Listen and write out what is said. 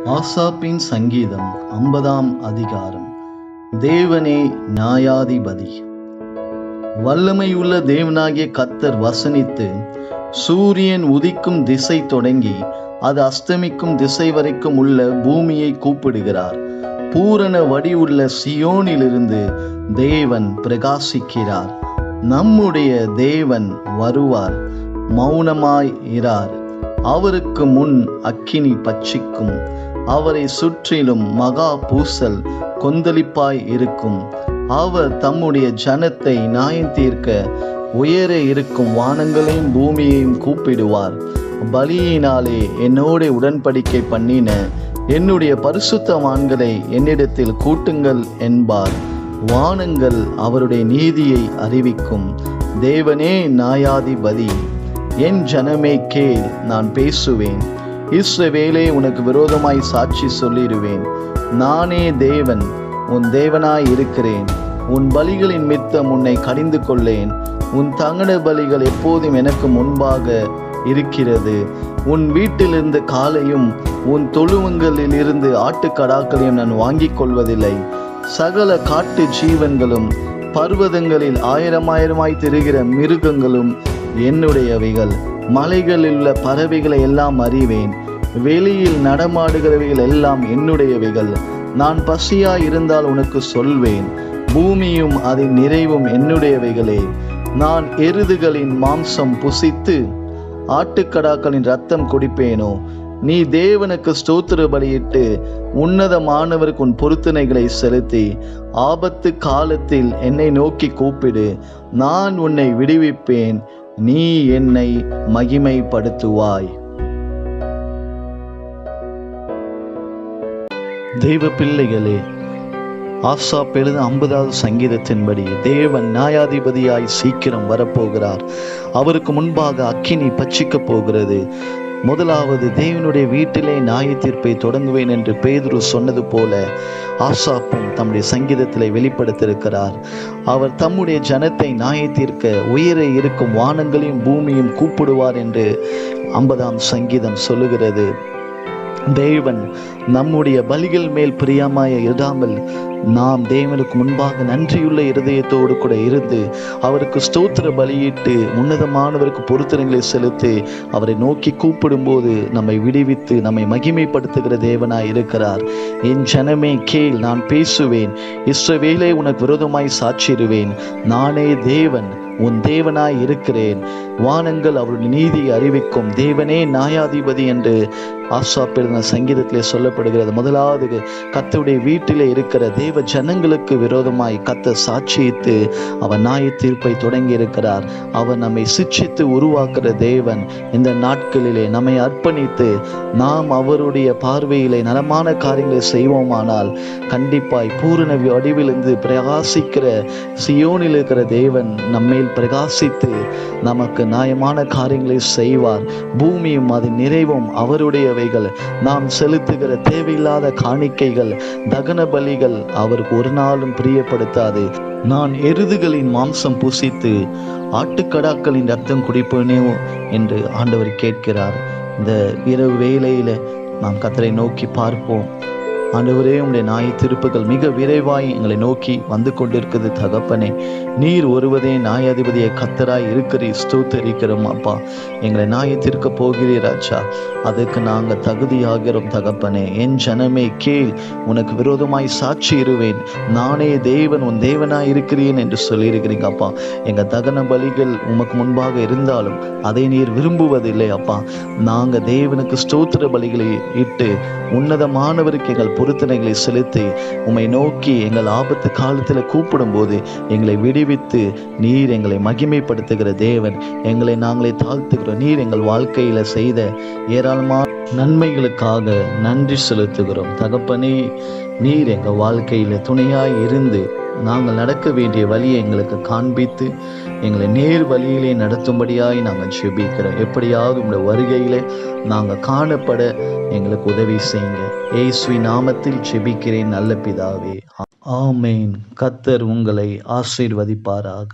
ஆசாப்பின் சங்கீதம் 50ஆம் அதிகாரம். தேவனே நியாயாதிபதி. வல்லமையுள்ள தேவனாகிய கர்த்தர் வசனித்து சூரியன் உதிக்கும் திசை தொடங்கி அது அஸ்தமிக்கும் திசை வரைக்கும் உள்ள பூமியை கூப்பிடுகிறார். பூரண வடிவுள்ள சியோனிலிருந்து தேவன் பிரகாசிக்கிறார். நம்முடைய தேவன் வருவார், மௌனமாய் இரார். அவருக்கு முன் அக்கினி பட்சிக்கும், அவரை சுற்றிலும் மகா பூசல் கொந்தளிப்பாய் இருக்கும். அவர் தம்முடைய ஜனத்தை நியாயம் தீர்க்க உயர இருக்கும் வானங்களையும் பூமியையும் கூப்பிடுவார். பலியினாலே என்னோட உடன்படிக்கை பண்ணின என்னுடைய பரிசுத்தவான்களை என்னிடத்தில் கூட்டுங்கள் என்பார். வானங்கள் அவருடைய நீதியை அறிவிக்கும். தேவனே நியாயாதிபதி. என் ஜனமே கேள், நான் பேசுவேன். இஸ்ரவேலே, உனக்கு விரோதமாய் சாட்சி சொல்லிடுவேன். நானே தேவன், உன் தேவனாய் இருக்கிறேன். உன் பலிகளின் மித்தம் உன்னை கடிந்து கொள்ளேன். உன் தகன பலிகள் எப்போதும் எனக்கு முன்பாக இருக்கிறது. உன் வீட்டிலிருந்து காலையும் உன் தொழுவங்களில் இருந்து ஆட்டுக்கடாக்களையும் நான் வாங்கிக் கொள்வதில்லை. சகல காட்டு ஜீவன்களும் பர்வதங்களில் ஆயிரமாயிரமாய் திரிகிற மிருகங்களும் என்னுடையவைகள். மலைகளில் உள்ள பறவைகளை எல்லாம் அறிவேன். வெளியில் நடமாடுகிறவைகள் எல்லாம் என்னுடையவைகள். நான் பசியாய் இருந்தால் உனக்கு சொல்வேன். பூமியும் அதன் நிறைவும் என்னுடையவைகளே. நான் எருதுகளின் மாம்சம் புசித்து ஆட்டுக்கடாக்களின் இரத்தம் குடிப்பேனோ? நீ தேவனுக்கு ஸ்தோத்திர பலியிட்டு உன்னதமானவருக்கு உன் பொருத்தனைகளை செலுத்தி ஆபத்து காலத்தில் என்னை நோக்கி கூப்பிடு. நான் உன்னை விடுவிப்பேன். நீ என்னை மகிமைப்படுத்துவாய். தெய்வ பிள்ளைகளே, ஆசாப் எழுத 50வது சங்கீதத்தின்படி தேவன் நியாயாதிபதியாய் சீக்கிரம் வரப்போகிறார். அவருக்கு முன்பாக அக்கினி பட்சிக்கப் போகிறது. முதலாவது, தேவனுடைய வீட்டிலே நியாய தீர்ப்பை தொடங்குவேன் என்று பேதுரு சொன்னது போல ஆசாப்பும் தம்முடைய சங்கீதத்திலே வெளிப்படுத்தியிருக்கிறார். அவர் தம்முடைய ஜனத்தை நியாய தீர்க்க உயர இருக்கும் வானங்களையும் பூமியும் கூப்பிடுவார் என்று 50ஆம் சங்கீதம் சொல்லுகிறது. தேவன் நம்முடைய பலிகள் மேல் பிரியமாய் இராமல் நாம் தேவனுக்கு முன்பாக நன்றியுள்ள இருதயத்தோடு கூட இருந்து அவருக்கு ஸ்தோத்திர பலியிட்டு உன்னதமானவருக்கு பொருத்தனைகளை செலுத்தி அவரை நோக்கி கூப்பிடும்போது நம்மை விடுவித்து நம்மை மகிமைப்படுத்துகிற தேவனாய் இருக்கிறார். என் ஜனமே கேள், நான் பேசுவேன். இஸ்ரவேலே, உனக்கு விரோதமாய் சாட்சிடுவேன். நானே தேவன், உன் தேவனாய் இருக்கிறேன். வானங்கள் அவருடைய நீதியை அறிவிக்கும். தேவனே நியாயாதிபதி என்று ஆசாப் எழுதின சங்கீதத்திலே சொல்லப்படுகிறது. முதலாவது, கர்த்தருடைய வீட்டிலே இருக்கிற தேவ ஜனங்களுக்கு விரோதமாய் கர்த்தர் சாட்சியிட்டு அவர் நியாய தீர்ப்பை தொடங்கி இருக்கிறார். அவர் நம்மை சிட்சித்து உருவாக்குற தேவன். இந்த நாட்களிலே நம்மை அர்ப்பணித்து நாம் அவருடைய பார்வையிலே நலமான காரியங்களை செய்வோமானால் கண்டிப்பாய் பூரண வடிவிலிருந்து பிரகாசிக்கிற சியோனில் இருக்கிற தேவன் நம்மேல் பிரகாசித்து நமக்கு நியாயமான காரியங்களை செய்வார். பூமியும் அதன் நிறைவும் அவருடையவைகள். நாம் செலுத்துகிற தேவையில்லாத காணிக்கைகள், தகன பலிகள் அவருக்கு ஒரு நாளும் பிரியப்படுத்தாது. நான் எருதுகளின் மாம்சம் புசித்து ஆட்டுக்கடாக்களின் ரத்தம் குடிப்பேனோ என்று ஆண்டவர் கேட்கிறார். இந்த இரவு வேளையில நாம் கர்த்தரை நோக்கி பார்ப்போம். ஆண்டவரே, உம்முடைய நியாய தீர்ப்புகள் மிக விரைவாய் எங்களை நோக்கி வந்து கொண்டிருக்கிறது. தகப்பனே, நீர் ஒருவதே நியாயாதிபதியை கர்த்தராய் இருக்கிறீர். ஸ்தோத்திரிக்கிறோம் அப்பா. எங்களை நியாய தீர்க்க போகிறீர் ராஜா. அதுக்கு நாங்கள் தகுதியாகிறோம் தகப்பனே. என் ஜனமே கேள், உனக்கு விரோதமாய் சாட்சி இருவேன். நானே தேவன், உன் தேவனாய் இருக்கிறேன் என்று சொல்லியிருக்கிறீங்க அப்பா. எங்கள் தகன பலிகள் உமக்கு முன்பாக இருந்தாலும் அதை நீர் விரும்புவதில்லை அப்பா. நாங்கள் தேவனுக்கு ஸ்தோத்திர பலிகளை இட்டு உன்னதமானவருக்கு எங்கள் பொருத்தனைகளை செலுத்தி உம்மை நோக்கி எங்கள் ஆபத்து காலத்தில் கூப்பிடும் போது எங்களை விடுவித்து நீர் எங்களை மகிமைப்படுத்துகிற தேவன். எங்களை நாங்களே தாழ்த்துகிறோம். நீர் எங்கள் வாழ்க்கையில செய்த ஏராளமான நன்மைகளுக்காக நன்றி செலுத்துகிறோம் தகப்பனே. நீர் எங்கள் வாழ்க்கையில துணையாய் இருந்து நாங்கள் நடக்க வேண்டிய வழியை எங்களுக்கு காண்பித்து எங்களை நேர் வழியிலே நடத்தும்படியாய் நாங்கள் ஜெபிக்கிறோம். எப்படியாவது உங்களுடைய வருகையிலே நாங்கள் காணப்பட எங்களுக்கு உதவி செய்யுங்க. இயேசுவின் நாமத்தில் ஜெபிக்கிறேன் நல்ல பிதாவே, ஆமேன். கர்த்தர் உங்களை ஆசீர்வதிப்பாராக.